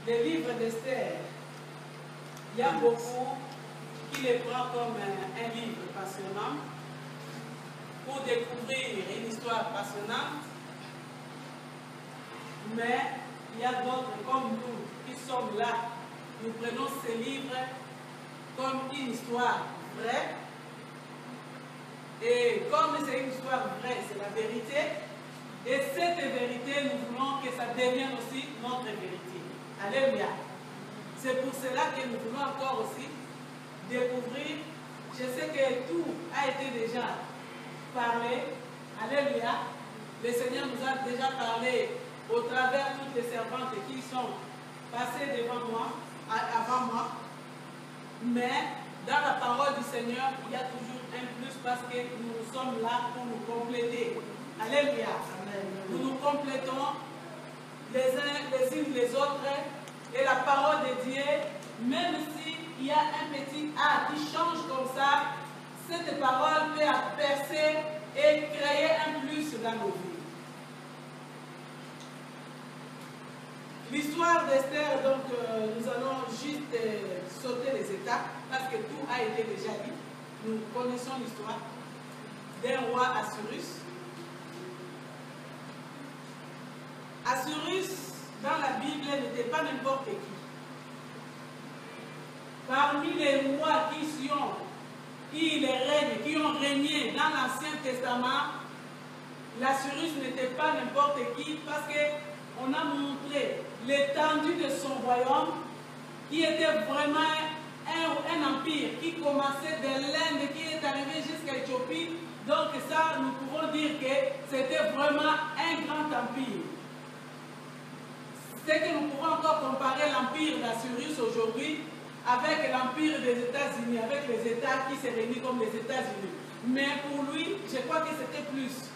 Le livre d'Esther, il y a beaucoup qui le prend comme un livre passionnant pour découvrir une histoire passionnante, mais il y a d'autres comme nous qui sommes là, nous prenons ces livres comme une histoire vraie, et comme c'est une histoire vraie, c'est la vérité, et cette vérité, nous voulons que ça devienne aussi notre vérité. Alléluia. C'est pour cela que nous voulons encore aussi découvrir. Je sais que tout a été déjà parlé. Alléluia. Le Seigneur nous a déjà parlé au travers toutes les servantes qui sont passées devant moi, avant moi. Mais dans la parole du Seigneur, il y a toujours un plus parce que nous sommes là pour nous compléter. Alléluia. Amen. Nous nous complétons les uns les unes les autres, et la parole de Dieu, même s'il y a un petit A qui change comme ça, cette parole peut percer et créer un plus dans nos vies. L'histoire d'Esther, donc nous allons juste sauter les étapes parce que tout a été déjà dit. Nous connaissons l'histoire d'un roi Assyrus. Assyrus, dans la Bible, n'était pas n'importe qui. Parmi les rois qui ont régné dans l'Ancien Testament, l'Assyrus n'était pas n'importe qui parce qu'on a montré l'étendue de son royaume qui était vraiment un empire qui commençait de l'Inde, qui est arrivé jusqu'à l'Éthiopie. Donc ça, nous pouvons dire que c'était vraiment un grand empire. C'est que nous pouvons encore comparer l'empire d'Assyrus aujourd'hui avec l'empire des États-Unis, avec les États qui se réunissent comme les États-Unis. Mais pour lui, je crois que c'était plus.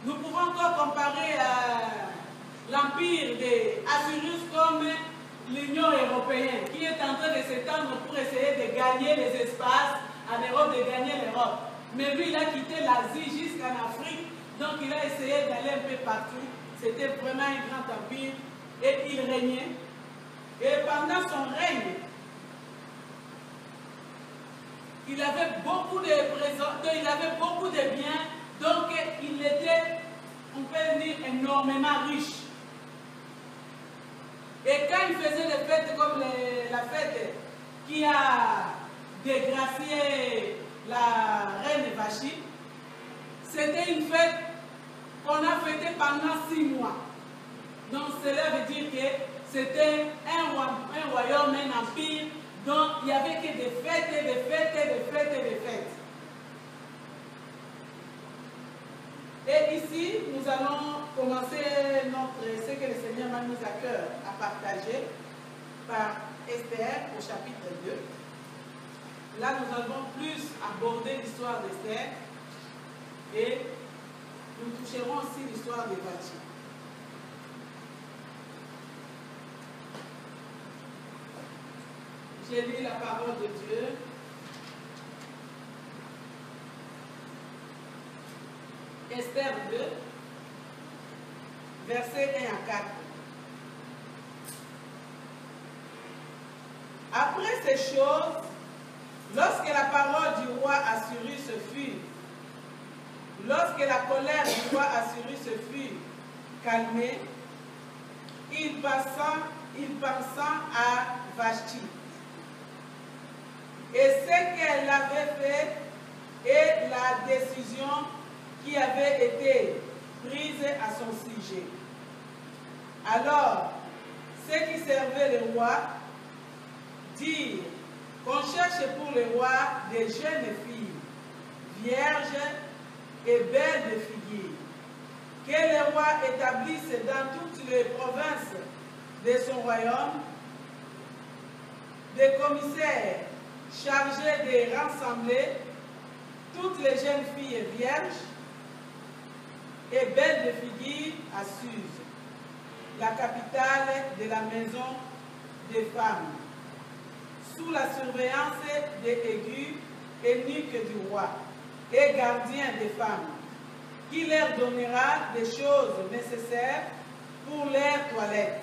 Nous pouvons encore comparer l'empire d'Assyrus comme l'Union européenne, qui est en train de s'étendre pour essayer de gagner les espaces en Europe, de gagner l'Europe. Mais lui, il a quitté l'Asie jusqu'en Afrique, donc il a essayé d'aller un peu partout. C'était vraiment un grand empire et il régnait. Et pendant son règne, il avait beaucoup de présents, il avait beaucoup de biens, donc il était, on peut dire, énormément riche. Et quand il faisait des fêtes comme la fête qui a dégracié la reine Vashti, c'était une fête qu'on a fêté pendant 6 mois. Donc cela veut dire que c'était un royaume, un empire, donc il n'y avait que des fêtes, des fêtes, des fêtes, des fêtes. Et ici, nous allons commencer ce que le Seigneur m'a mis à cœur à partager par Esther au chapitre 2. Là, nous allons plus aborder l'histoire d'Esther et nous toucherons aussi l'histoire de Vashti. J'ai lu la parole de Dieu. Esther 2, versets 1 à 4. Après ces choses, lorsque la parole du roi Assyrus lorsque la colère du roi Assyrus fut calmée, il pensa à Vashti et ce qu'elle avait fait et la décision qui avait été prise à son sujet. Alors, ceux qui servaient le roi dirent qu'on cherche pour le roi des jeunes filles, vierges et belles de figure, que le roi établisse dans toutes les provinces de son royaume des commissaires chargés de rassembler toutes les jeunes filles vierges et belles de figure à Suse, la capitale de la maison des femmes, sous la surveillance des aigus eunuques du roi et gardiens des femmes, qui leur donnera des choses nécessaires pour leur toilette.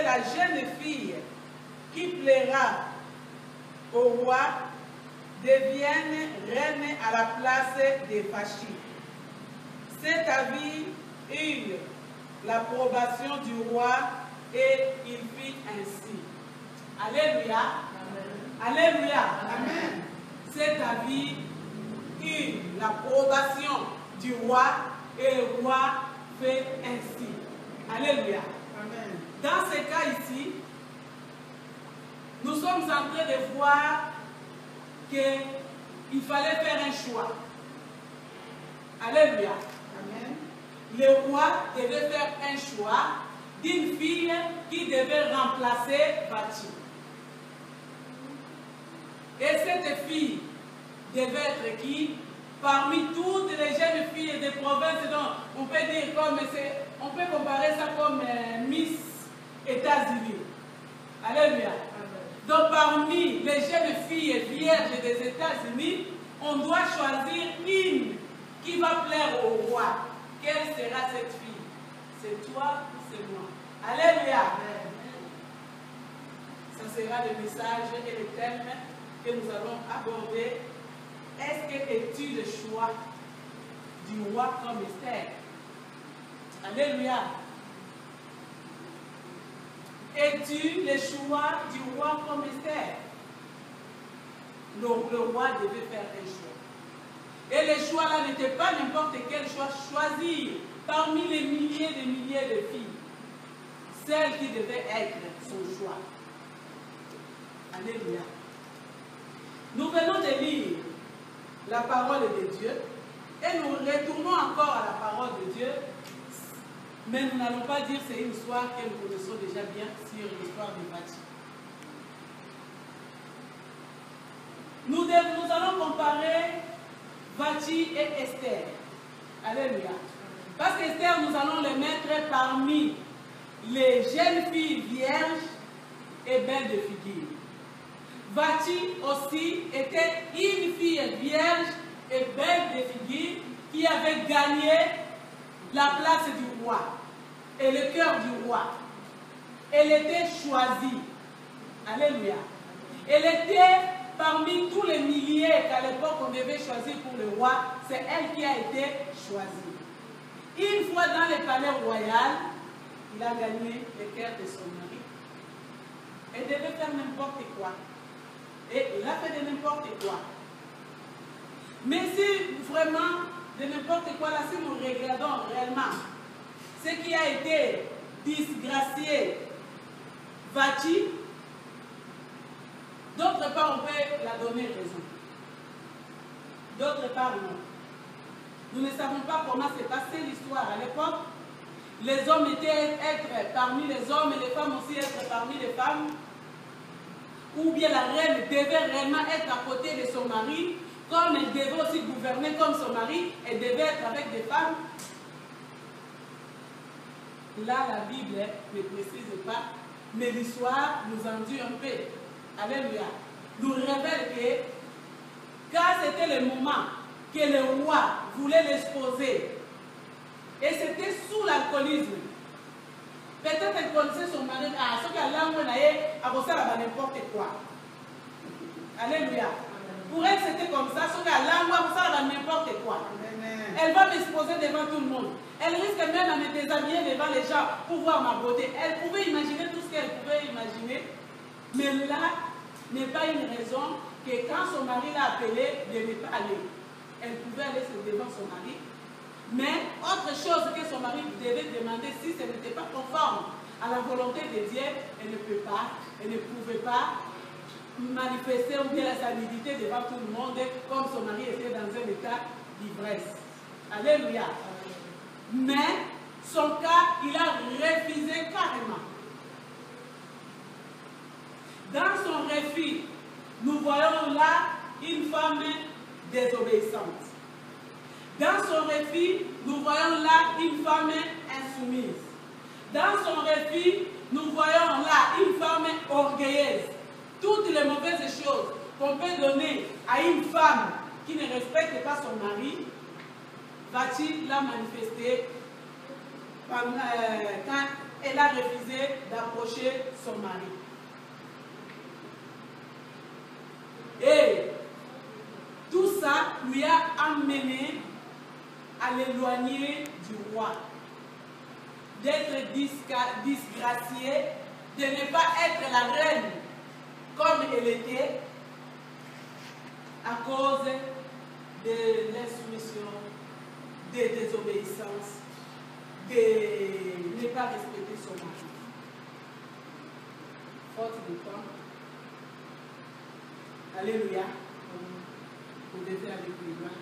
la jeune fille qui plaira au roi devienne reine à la place de Vachi. Cet avis eut l'approbation du roi et il fit ainsi. Alléluia. Amen. Alléluia. Amen. Cet avis eut l'approbation du roi et le roi fait ainsi. Alléluia. Amen. Dans ce cas ici, nous sommes en train de voir qu'il fallait faire un choix. Alléluia. Amen. Le roi devait faire un choix d'une fille qui devait remplacer Vachi. Et cette fille devait être qui? Parmi toutes les jeunes filles des provinces, donc on peut dire comme on peut comparer ça comme Miss États-Unis. Alléluia. Donc parmi les jeunes filles vierges des États-Unis, on doit choisir une qui va plaire au roi. Quelle sera cette fille? C'est toi ou c'est moi? Alléluia. Ça sera le message et le thème que nous allons aborder. Est-ce que es-tu le choix du roi comme Esther? Alléluia. Es-tu le choix du roi comme Esther? Le roi devait faire un choix. Et le choix là n'était pas n'importe quel choix. Choisir parmi les milliers de filles, celle qui devait être son choix. Alléluia. Nous venons de lire la parole de Dieu et nous retournons encore à la parole de Dieu, mais nous n'allons pas dire que c'est une histoire que nous connaissons déjà bien sur l'histoire de Vachi. Nous allons comparer Vachi et Esther. Alléluia. Parce qu'Esther, nous allons les mettre parmi les jeunes filles vierges et belles de figure. Vachi aussi était une fille vierge et belle de figure qui avait gagné la place du roi et le cœur du roi. Elle était choisie. Alléluia. Elle était parmi tous les milliers qu'à l'époque on devait choisir pour le roi. C'est elle qui a été choisie. Une fois dans le palais royal, il a gagné le cœur de son mari. Elle devait faire n'importe quoi. Et il a fait de n'importe quoi. Mais si vraiment, de n'importe quoi, là, si nous regardons réellement ce qui a été disgracié, Vachi, d'autre part, on peut la donner raison. D'autre part, non. Nous ne savons pas comment s'est passée l'histoire. À l'époque, les hommes étaient être parmi les hommes et les femmes aussi être parmi les femmes. Ou bien la reine devait réellement être à côté de son mari, comme elle devait aussi gouverner comme son mari, elle devait être avec des femmes. Là, la Bible ne précise pas, mais l'histoire nous en dit un peu. Alléluia. Nous révèle que, quand c'était le moment que le roi voulait l'exposer, et c'était sous l'alcoolisme, peut-être qu'elle connaissait son mari, ce qu'elle a à n'importe quoi. Alléluia. Pour elle, c'était comme ça, ce qu'elle a n'importe quoi. Elle va m'exposer devant tout le monde. Elle risque même à me déshabiller devant les gens pour voir ma beauté. Elle pouvait imaginer tout ce qu'elle pouvait imaginer, mais là n'est pas une raison que quand son mari l'a appelée de ne pas aller. Elle pouvait aller devant son mari. Mais autre chose que son mari devait demander, si ce n'était pas conforme à la volonté de Dieu, elle ne peut pas, elle ne pouvait pas manifester ou bien sa nudité devant tout le monde, comme son mari était dans un état d'ivresse. Alléluia. Mais son cas, il a refusé carrément. Dans son refus, nous voyons là une femme désobéissante. Dans son refus, nous voyons là une femme insoumise. Dans son refus, nous voyons là une femme orgueilleuse. Toutes les mauvaises choses qu'on peut donner à une femme qui ne respecte pas son mari, Vachi l'a manifesté quand elle a refusé d'approcher son mari. Et tout ça lui a amené à l'éloigner du roi, d'être disgraciée, de ne pas être la reine comme elle était à cause de l'insoumission, des désobéissances, de ne pas respecter son mari. Faute de temps. Alléluia. Vous devez aller plus loin.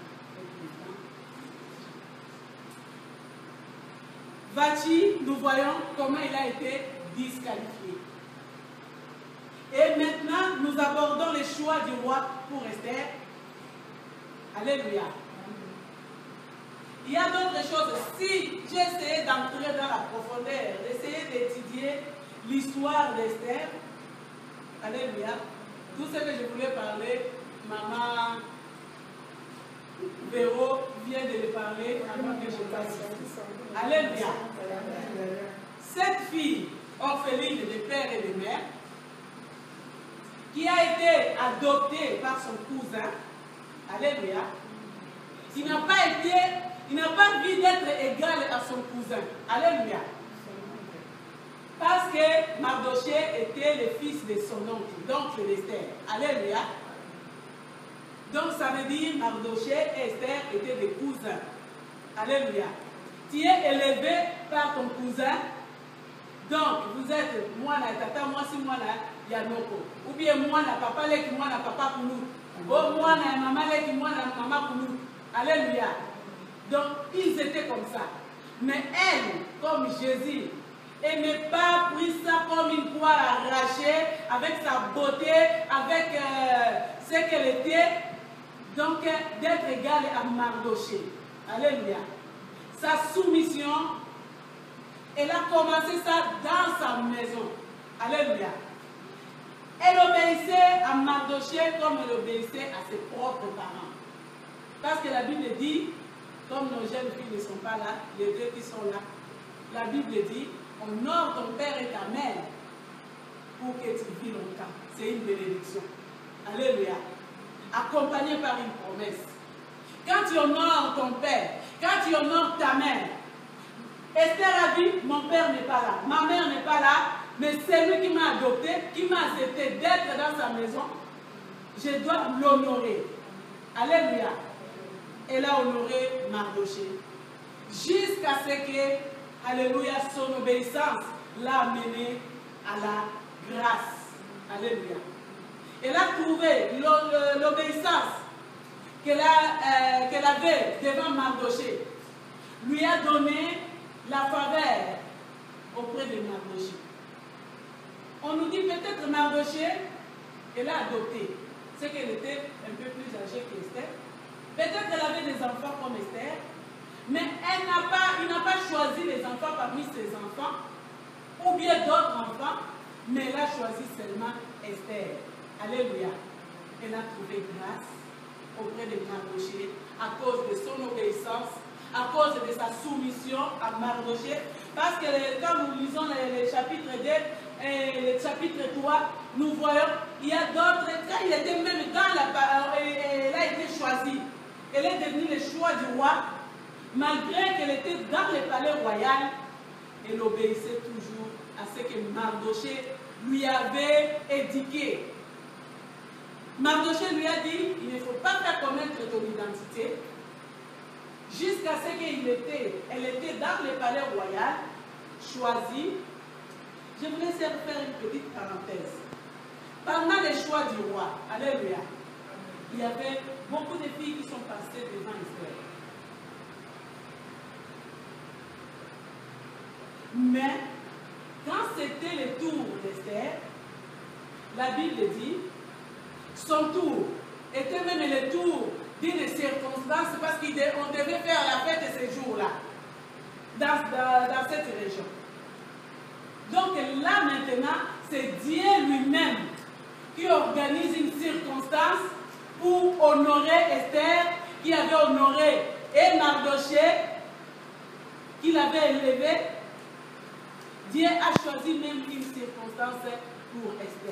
Vachi, nous voyons comment il a été disqualifié. Et maintenant, nous abordons les choix du roi pour Esther. Alléluia. Il y a d'autres choses. Si j'ai essayé d'entrer dans la profondeur, d'essayer d'étudier l'histoire d'Esther, alléluia, tout ce que je voulais parler, maman Véro vient de le parler avant que je passe. Alléluia. Cette fille orpheline de père et de mère, qui a été adoptée par son cousin, alléluia, il n'a pas envie d'être égal à son cousin, alléluia. Parce que Mardoché était le fils de son oncle, donc d'Esther, alléluia. Donc ça veut dire Mardoché et Esther étaient des cousins, alléluia. Tu es élevé par ton cousin, donc vous êtes moi na tata, moi si moi na Yanoko, ou bien moi na papa leki, moi na papa Koulou, ou moi na maman leki, moi na maman Koulou, alléluia. Donc ils étaient comme ça. Mais elle, comme Jésus, elle n'a pas pris ça comme une poire arrachée, avec sa beauté, avec ce qu'elle était, donc d'être égale à Mardoché. Alléluia. Sa soumission, elle a commencé ça dans sa maison. Alléluia. Elle obéissait à Mardoché comme elle obéissait à ses propres parents. Parce que la Bible dit, comme nos jeunes filles ne sont pas là, les deux qui sont là, la Bible dit, honore ton père et ta mère pour que tu vis longtemps. C'est une bénédiction. Alléluia. Accompagné par une promesse. Quand tu honores ton père, quand tu honores ta mère, Esther a dit, mon père n'est pas là, ma mère n'est pas là, mais c'est lui qui m'a adopté, qui m'a accepté d'être dans sa maison, je dois l'honorer. Alléluia. Elle a honoré Mardoché. Jusqu'à ce que, alléluia, son obéissance l'a amené à la grâce. Alléluia. Elle a trouvé l'obéissance qu'elle avait devant Mardoché, lui a donné la faveur auprès de Mardoché. On nous dit peut-être Mardoché, elle a adopté, c'est qu'elle était un peu plus âgée qu'Esther. Peut-être qu'elle avait des enfants comme Esther, mais il n'a pas choisi les enfants parmi ses enfants, ou bien d'autres enfants, mais elle a choisi seulement Esther. Alléluia. Elle a trouvé grâce auprès de Mardoché à cause de son obéissance, à cause de sa soumission à Mardoché. Parce que quand nous lisons le chapitre 2 et le chapitre 3, nous voyons, il y a d'autres, quand il était même dans elle a été choisie. Elle est devenue le choix du roi, malgré qu'elle était dans le palais royal, elle obéissait toujours à ce que Mardoché lui avait indiqué. Mardoché lui a dit, il ne faut pas faire connaître ton identité, jusqu'à ce qu'elle était dans le palais royal, choisie. Je vous laisse faire une petite parenthèse. Pendant les choix du roi, alléluia, il y avait beaucoup de filles qui sont passées devant Esther. Mais, quand c'était le tour d'Esther, la Bible dit, son tour était même le tour d'une circonstance parce qu'on devait faire la fête ces jours-là, dans cette région. Donc là maintenant, c'est Dieu lui-même qui organise une circonstance pour honorer Esther, qui avait honoré et Mardoché, qui l'avait élevé. Dieu a choisi même une circonstance pour Esther.